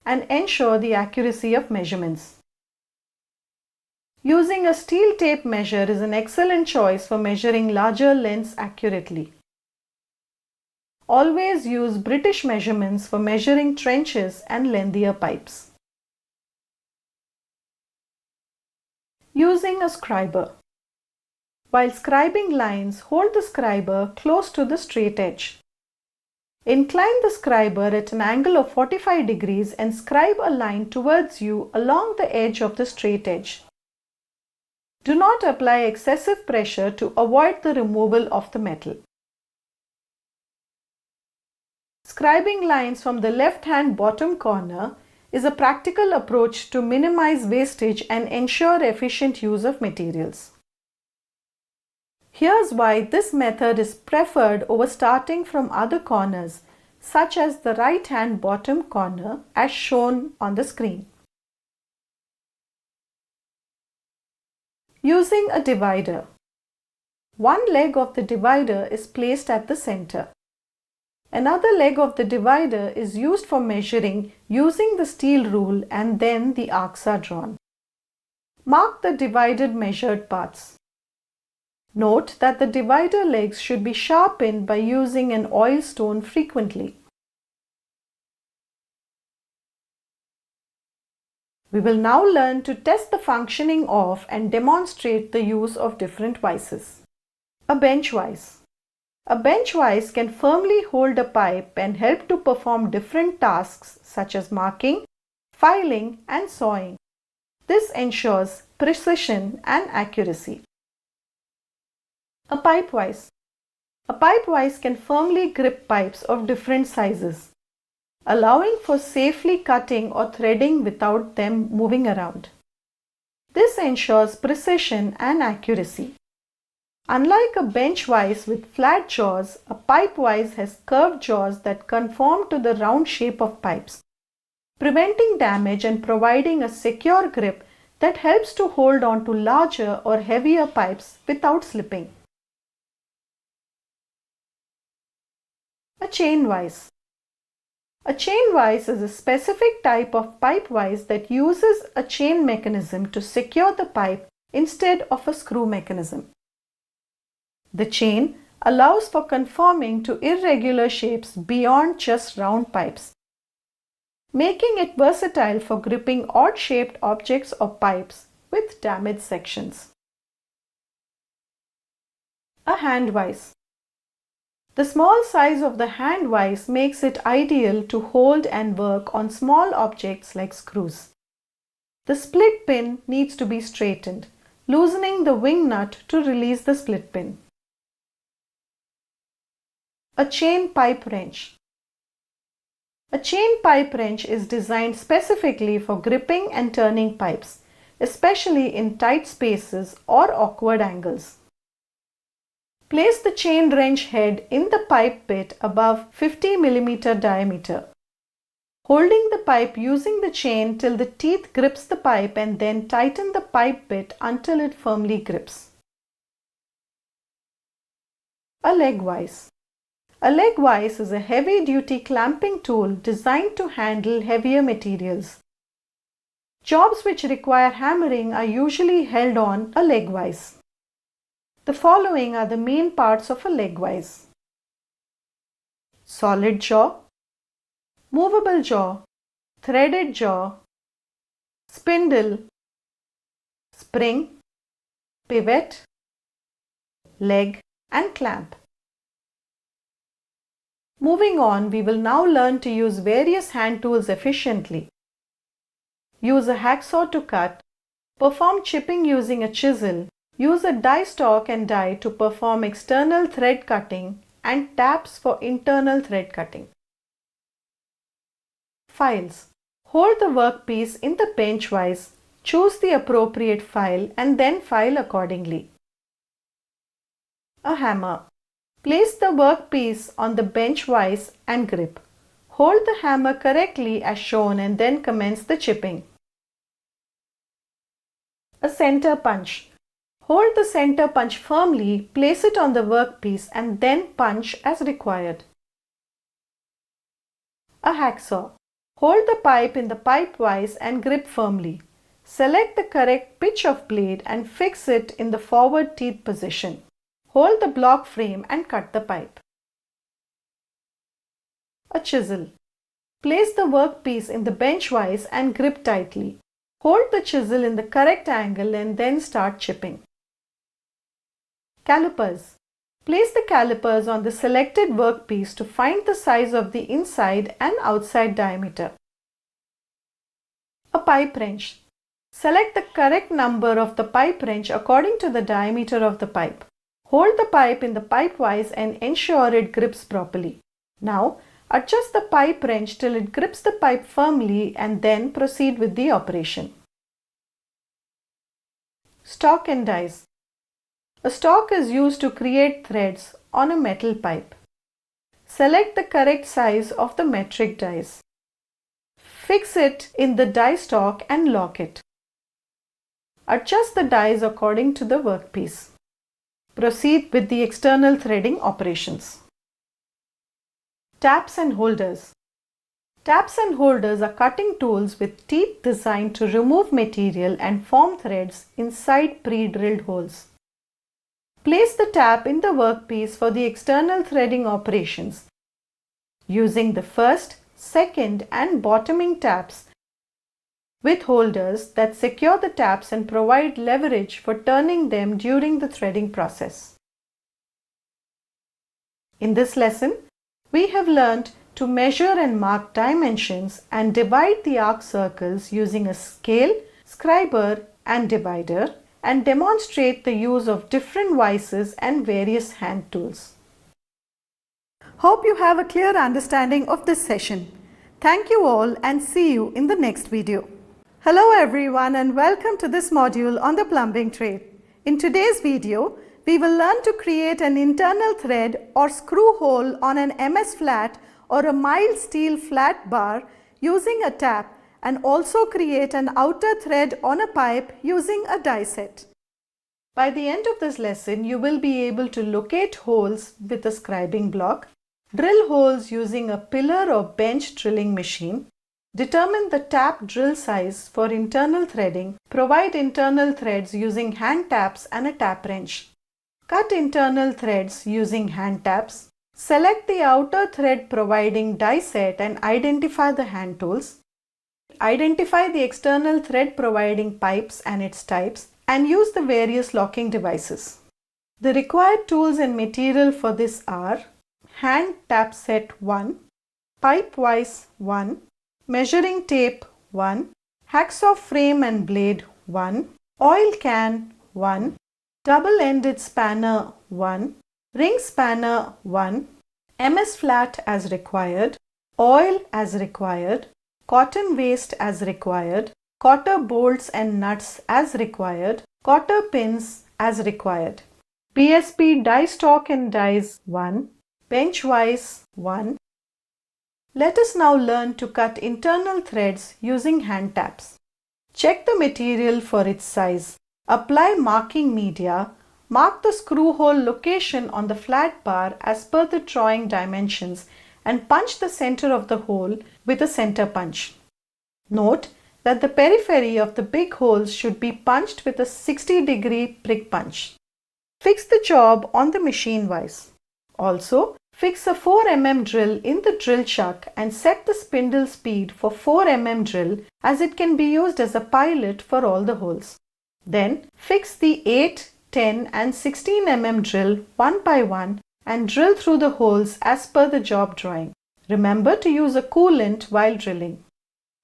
and ensure the accuracy of measurements. Using a steel tape measure is an excellent choice for measuring larger lengths accurately. Always use British measurements for measuring trenches and lengthier pipes. Using a scriber. While scribing lines, hold the scriber close to the straight edge. Incline the scriber at an angle of 45 degrees and scribe a line towards you along the edge of the straight edge. Do not apply excessive pressure to avoid the removal of the metal. Scribing lines from the left-hand bottom corner is a practical approach to minimize wastage and ensure efficient use of materials. Here's why this method is preferred over starting from other corners, such as the right-hand bottom corner as shown on the screen. Using a divider. One leg of the divider is placed at the center. Another leg of the divider is used for measuring using the steel rule and then the arcs are drawn. Mark the divided measured parts. Note that the divider legs should be sharpened by using an oil stone frequently. We will now learn to test the functioning of and demonstrate the use of different vices. A bench vise. A bench vise can firmly hold a pipe and help to perform different tasks such as marking, filing, and sawing. This ensures precision and accuracy. A pipe vise. A pipe vise can firmly grip pipes of different sizes, allowing for safely cutting or threading without them moving around. This ensures precision and accuracy. Unlike a bench vise with flat jaws, a pipe vise has curved jaws that conform to the round shape of pipes, preventing damage and providing a secure grip that helps to hold on to larger or heavier pipes without slipping. A chain vise. A chain vise is a specific type of pipe vise that uses a chain mechanism to secure the pipe instead of a screw mechanism. The chain allows for conforming to irregular shapes beyond just round pipes, making it versatile for gripping odd-shaped objects or pipes with damaged sections. A hand vise. The small size of the hand vise makes it ideal to hold and work on small objects like screws. The split pin needs to be straightened, loosening the wing nut to release the split pin. A chain pipe wrench. A chain pipe wrench is designed specifically for gripping and turning pipes, especially in tight spaces or awkward angles. Place the chain wrench head in the pipe bit above 50 mm diameter, holding the pipe using the chain till the teeth grips the pipe and then tighten the pipe bit until it firmly grips. A leg vise. A leg vise is a heavy-duty clamping tool designed to handle heavier materials. Jobs which require hammering are usually held on a leg vise. The following are the main parts of a leg vise: solid jaw, movable jaw, threaded jaw, spindle, spring, pivot, leg, and clamp. Moving on, we will now learn to use various hand tools efficiently. Use a hacksaw to cut, perform chipping using a chisel, use a die stalk and die to perform external thread cutting, and taps for internal thread cutting. Files. Hold the workpiece in the bench vise, choose the appropriate file and then file accordingly. A hammer. Place the workpiece on the bench vise and grip. Hold the hammer correctly as shown and then commence the chipping. A center punch. Hold the center punch firmly, place it on the workpiece and then punch as required. A hacksaw. Hold the pipe in the pipe vise and grip firmly. Select the correct pitch of blade and fix it in the forward teeth position. Hold the block frame and cut the pipe. A chisel. Place the workpiece in the bench vise and grip tightly. Hold the chisel in the correct angle and then start chipping. Calipers. Place the calipers on the selected workpiece to find the size of the inside and outside diameter. A pipe wrench. Select the correct number of the pipe wrench according to the diameter of the pipe. Hold the pipe in the pipe vise and ensure it grips properly. Now, adjust the pipe wrench till it grips the pipe firmly and then proceed with the operation. Stalk and dies. A stalk is used to create threads on a metal pipe. Select the correct size of the metric dies. Fix it in the die stalk and lock it. Adjust the dies according to the workpiece. Proceed with the external threading operations. Taps and holders. Taps and holders are cutting tools with teeth designed to remove material and form threads inside pre-drilled holes. Place the tap in the workpiece for the external threading operations. Using the first, second and bottoming taps, with holders that secure the taps and provide leverage for turning them during the threading process. In this lesson, we have learned to measure and mark dimensions and divide the arc circles using a scale, scriber and divider, and demonstrate the use of different vices and various hand tools. Hope you have a clear understanding of this session. Thank you all and see you in the next video. Hello everyone and welcome to this module on the plumbing trade. In today's video, we will learn to create an internal thread or screw hole on an MS flat or a mild steel flat bar using a tap, and also create an outer thread on a pipe using a die set. By the end of this lesson, you will be able to locate holes with a scribing block, drill holes using a pillar or bench drilling machine, determine the tap drill size for internal threading, provide internal threads using hand taps and a tap wrench, cut internal threads using hand taps, select the outer thread providing die set and identify the hand tools, identify the external thread providing pipes and its types, and use the various locking devices. The required tools and material for this are hand tap set 1, pipe vise 1, measuring tape 1, hacksaw frame and blade 1, oil can 1, double-ended spanner 1, ring spanner 1, MS flat as required, oil as required, cotton waste as required, cotter bolts and nuts as required, cotter pins as required, PSP die stock and dies 1, bench vise 1. Let us now learn to cut internal threads using hand taps. Check the material for its size. Apply marking media. Mark the screw hole location on the flat bar as per the drawing dimensions and punch the center of the hole with a center punch. Note that the periphery of the big holes should be punched with a 60-degree prick punch. Fix the job on the machine vise. Also, fix a 4 mm drill in the drill chuck and set the spindle speed for 4 mm drill, as it can be used as a pilot for all the holes. Then fix the 8, 10 and 16 mm drill one by one and drill through the holes as per the job drawing. Remember to use a coolant while drilling.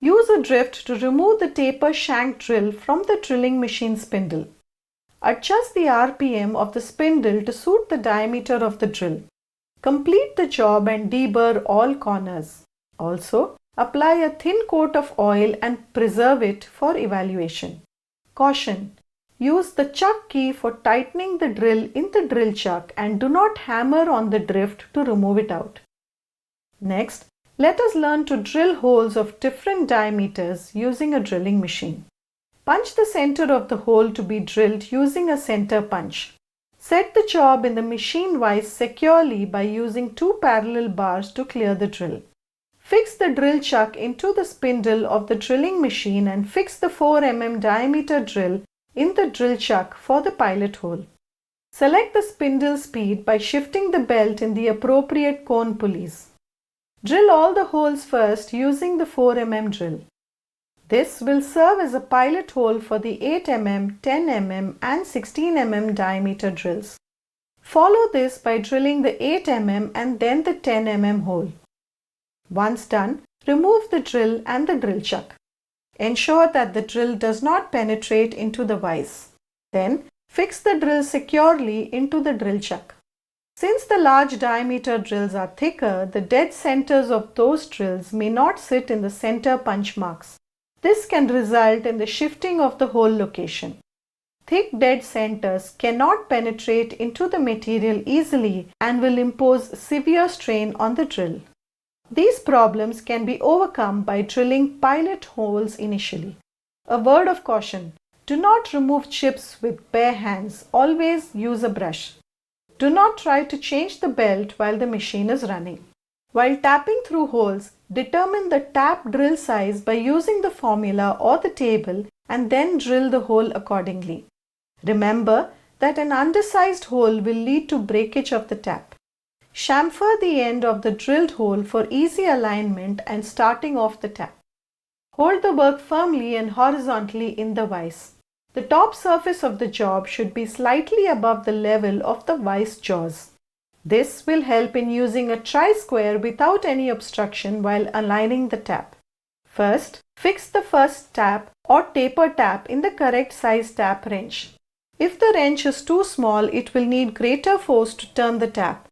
Use a drift to remove the taper shank drill from the drilling machine spindle. Adjust the RPM of the spindle to suit the diameter of the drill. Complete the job and deburr all corners. Also, apply a thin coat of oil and preserve it for evaluation. Caution: use the chuck key for tightening the drill in the drill chuck and do not hammer on the drift to remove it out. Next, let us learn to drill holes of different diameters using a drilling machine. Punch the center of the hole to be drilled using a center punch. Set the job in the machine vise securely by using 2 parallel bars to clear the drill. Fix the drill chuck into the spindle of the drilling machine and fix the 4 mm diameter drill in the drill chuck for the pilot hole. Select the spindle speed by shifting the belt in the appropriate cone pulleys. Drill all the holes first using the 4 mm drill. This will serve as a pilot hole for the 8 mm, 10 mm and 16 mm diameter drills. Follow this by drilling the 8 mm and then the 10 mm hole. Once done, remove the drill and the drill chuck. Ensure that the drill does not penetrate into the vise. Then, fix the drill securely into the drill chuck. Since the large diameter drills are thicker, the dead centers of those drills may not sit in the center punch marks. This can result in the shifting of the hole location. Thick dead centers cannot penetrate into the material easily and will impose severe strain on the drill. These problems can be overcome by drilling pilot holes initially. A word of caution: do not remove chips with bare hands. Always use a brush. Do not try to change the belt while the machine is running. While tapping through holes, determine the tap drill size by using the formula or the table and then drill the hole accordingly. Remember that an undersized hole will lead to breakage of the tap. Chamfer the end of the drilled hole for easy alignment and starting off the tap. Hold the work firmly and horizontally in the vise. The top surface of the job should be slightly above the level of the vise jaws. This will help in using a tri-square without any obstruction while aligning the tap. First, fix the first tap or taper tap in the correct size tap wrench. If the wrench is too small, it will need greater force to turn the tap.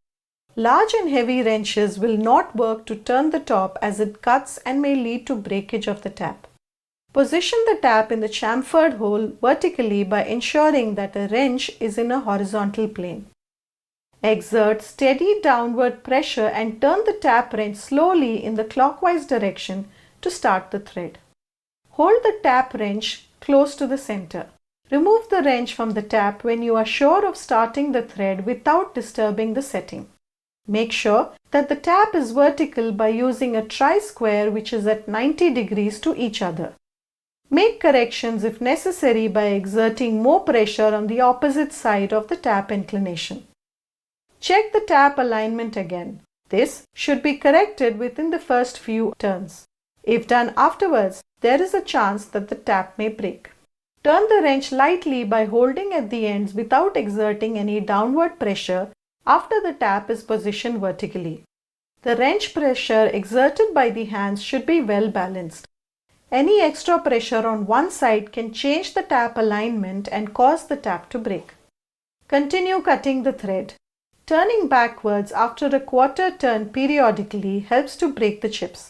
Large and heavy wrenches will not work to turn the top as it cuts and may lead to breakage of the tap. Position the tap in the chamfered hole vertically by ensuring that the wrench is in a horizontal plane. Exert steady downward pressure and turn the tap wrench slowly in the clockwise direction to start the thread. Hold the tap wrench close to the center. Remove the wrench from the tap when you are sure of starting the thread without disturbing the setting. Make sure that the tap is vertical by using a tri-square which is at 90 degrees to each other. Make corrections if necessary by exerting more pressure on the opposite side of the tap inclination. Check the tap alignment again. This should be corrected within the first few turns. If done afterwards, there is a chance that the tap may break. Turn the wrench lightly by holding at the ends without exerting any downward pressure after the tap is positioned vertically. The wrench pressure exerted by the hands should be well balanced. Any extra pressure on one side can change the tap alignment and cause the tap to break. Continue cutting the thread. Turning backwards after a quarter turn periodically helps to break the chips.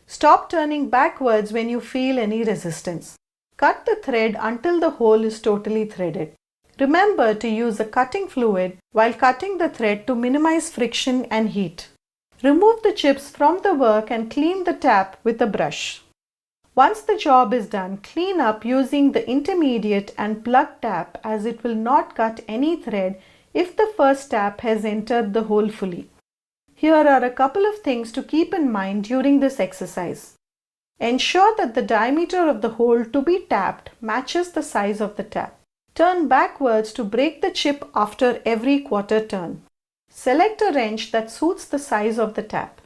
Stop turning backwards when you feel any resistance. Cut the thread until the hole is totally threaded. Remember to use a cutting fluid while cutting the thread to minimize friction and heat. Remove the chips from the work and clean the tap with a brush. Once the job is done, clean up using the intermediate and plug tap as it will not cut any thread if the first tap has entered the hole fully. Here are a couple of things to keep in mind during this exercise. Ensure that the diameter of the hole to be tapped matches the size of the tap. Turn backwards to break the chip after every quarter turn. Select a wrench that suits the size of the tap.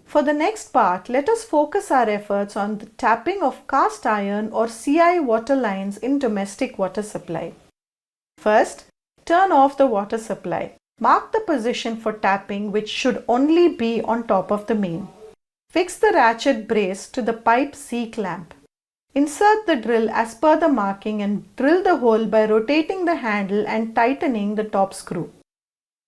For the next part, let us focus our efforts on the tapping of cast iron or CI water lines in domestic water supply. First, turn off the water supply. Mark the position for tapping, which should only be on top of the main. Fix the ratchet brace to the pipe C-clamp. Insert the drill as per the marking and drill the hole by rotating the handle and tightening the top screw.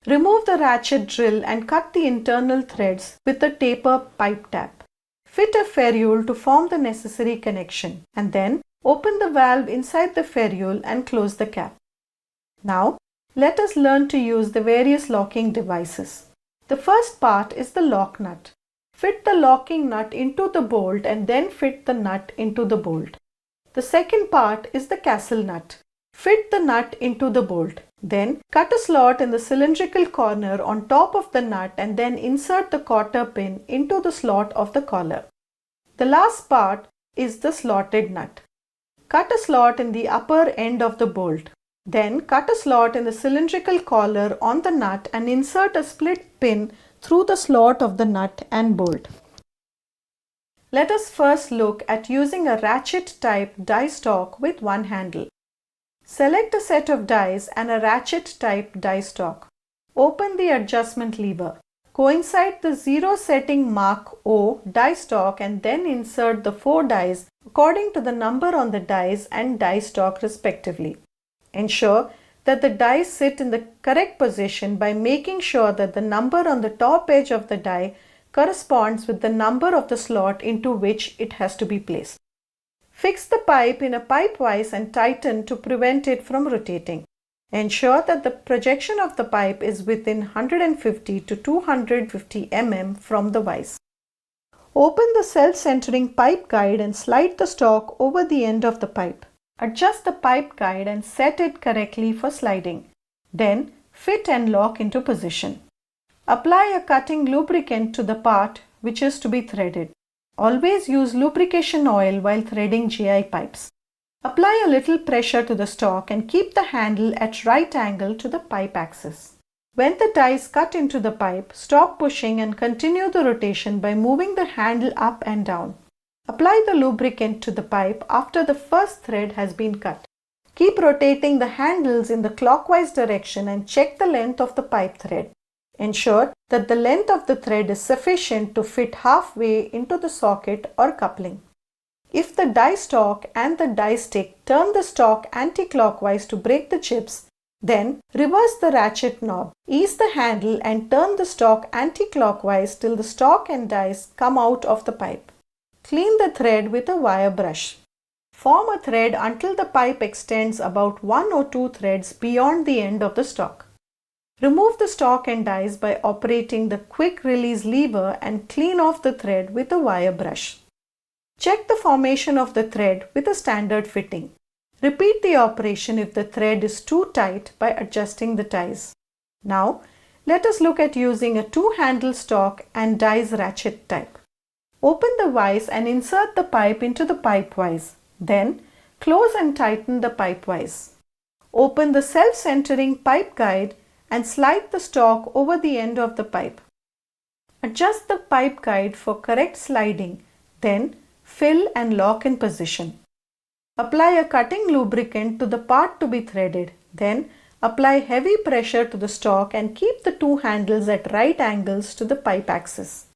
Remove the ratchet drill and cut the internal threads with a taper pipe tap. Fit a ferrule to form the necessary connection and then open the valve inside the ferrule and close the cap. Now, let us learn to use the various locking devices. The first part is the lock nut. Fit the locking nut into the bolt and then fit the nut into the bolt. The second part is the castle nut. Fit the nut into the bolt. Then cut a slot in the cylindrical corner on top of the nut and then insert the cotter pin into the slot of the collar. The last part is the slotted nut. Cut a slot in the upper end of the bolt. Then cut a slot in the cylindrical collar on the nut and insert a split pin through the slot of the nut and bolt. Let us first look at using a ratchet type die stock with one handle. Select a set of dies and a ratchet type die stock. Open the adjustment lever. Coincide the 0 setting mark O die stock and then insert the 4 dies according to the number on the dies and die stock respectively. Ensure that the dies sit in the correct position by making sure that the number on the top edge of the die corresponds with the number of the slot into which it has to be placed. Fix the pipe in a pipe vise and tighten to prevent it from rotating. Ensure that the projection of the pipe is within 150 to 250 mm from the vise. Open the self-centering pipe guide and slide the stock over the end of the pipe. Adjust the pipe guide and set it correctly for sliding. Then fit and lock into position. Apply a cutting lubricant to the part which is to be threaded. Always use lubrication oil while threading GI pipes. Apply a little pressure to the stock and keep the handle at right angle to the pipe axis. When the dies cut into the pipe, stop pushing and continue the rotation by moving the handle up and down. Apply the lubricant to the pipe after the first thread has been cut. Keep rotating the handles in the clockwise direction and check the length of the pipe thread. Ensure that the length of the thread is sufficient to fit halfway into the socket or coupling. If the die stalk and the die stick turn the stalk anti-clockwise to break the chips, then reverse the ratchet knob, ease the handle and turn the stalk anti-clockwise till the stalk and dies come out of the pipe. Clean the thread with a wire brush. Form a thread until the pipe extends about 1 or 2 threads beyond the end of the stalk. Remove the stalk and dies by operating the quick release lever and clean off the thread with a wire brush. Check the formation of the thread with a standard fitting. Repeat the operation if the thread is too tight by adjusting the ties. Now, let us look at using a 2-handle stalk and dies ratchet type. Open the vise and insert the pipe into the pipe vise. Then, close and tighten the pipe vise. Open the self-centering pipe guide and slide the stalk over the end of the pipe. Adjust the pipe guide for correct sliding, then fill and lock in position. Apply a cutting lubricant to the part to be threaded. Then apply heavy pressure to the stalk and keep the 2 handles at right angles to the pipe axis.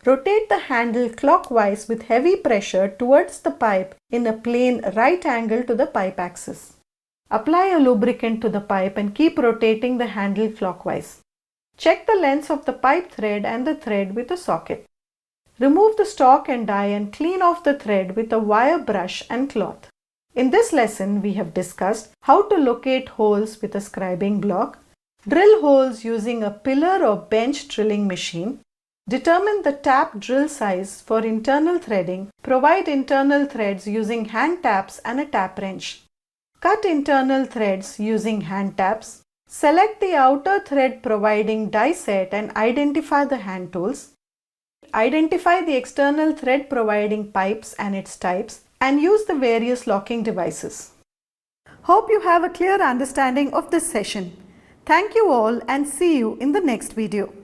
Rotate the handle clockwise with heavy pressure towards the pipe in a plane right angle to the pipe axis. Apply a lubricant to the pipe and keep rotating the handle clockwise. Check the lengths of the pipe thread and the thread with a socket. Remove the stalk and die and clean off the thread with a wire brush and cloth. In this lesson, we have discussed how to locate holes with a scribing block, drill holes using a pillar or bench drilling machine, determine the tap drill size for internal threading, provide internal threads using hand taps and a tap wrench. Cut internal threads using hand taps. Select the outer thread providing die set and identify the hand tools. Identify the external thread providing pipes and its types and use the various locking devices. Hope you have a clear understanding of this session. Thank you all and see you in the next video.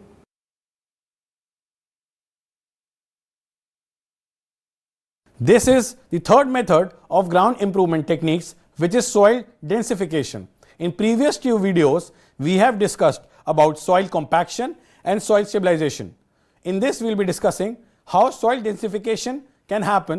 This is the third method of ground improvement techniques, which is soil densification. In previous 2 videos, we have discussed about soil compaction and soil stabilization. In this, we will be discussing how soil densification can happen